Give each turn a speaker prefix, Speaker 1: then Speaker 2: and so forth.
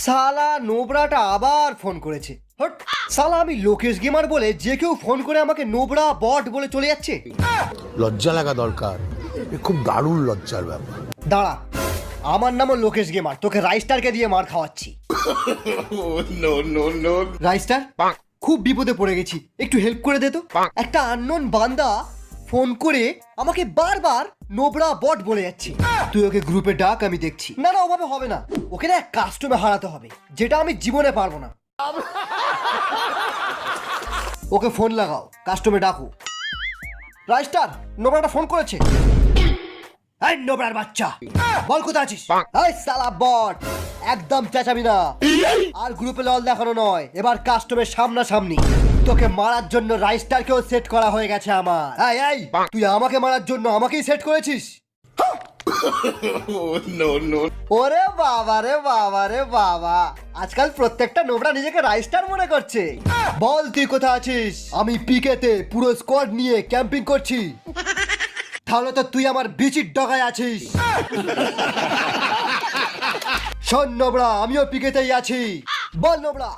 Speaker 1: সালা নোবরাটা আবার ফোন করেছে। হট সালা, আমি লোকেশ গেমার বলে যে কেউ ফোন করে আমাকে নোবরা বট বলে চলে যাচ্ছে।
Speaker 2: লজ্জা লাগা দরকার, এ খুব দারুণ লজ্জার ব্যাপার।
Speaker 1: দাঁড়া, আমার নামও লোকেশ গেমার, তোকে রাইস্টারকে দিয়ে মার খাওয়াচ্ছি। রাইস্টার, খুব বিপদে পড়ে গেছি, একটু হেল্প করে দে তো। একটা আননোন বান্দা ফোন করে আমাকে বারবার নোবরা বট বলে যাচ্ছে। তুই ওকে গ্রুপে ডাক, আমি দেখছি। না না, ওভাবে হবে না, ওকে না কাস্টমে হারাতে হবে, যেটা আমি জীবনে পারবো না। ওকে ফোন লাগাও, কাস্টমে ডাকো। রাইস্টার, নোবরাটা ফোন করেছে। এই নোবরার বাচ্চা, বল কোথায় আছিস? এই সালা বট, একদম চেঁচাবি না। আর গ্রুপে লল দেখানো নয়, এবার কাস্টমের সামনাসামনি। তোকে মারার জন্য রাইস্টারকেও সেট করা হয়ে গেছে আমার। এই এই, তুই আমাকে মারার জন্য আমাকেই সেট করেছিস? ওরে বাবা রে বাবা রে বাবা, আজকাল প্রত্যেকটা নোবরা নিজেকে রাইস্টার মনে করছে। বল তুই কোথায় আছিস? আমি পিকেতে পুরো স্কোয়াড নিয়ে ক্যাম্পিং করছি। তাহলে তো তুই আমার বিচির ডগায় আছিস। শোন নোবরা, আমিও পিকেতেই আছি। বল নোবরা,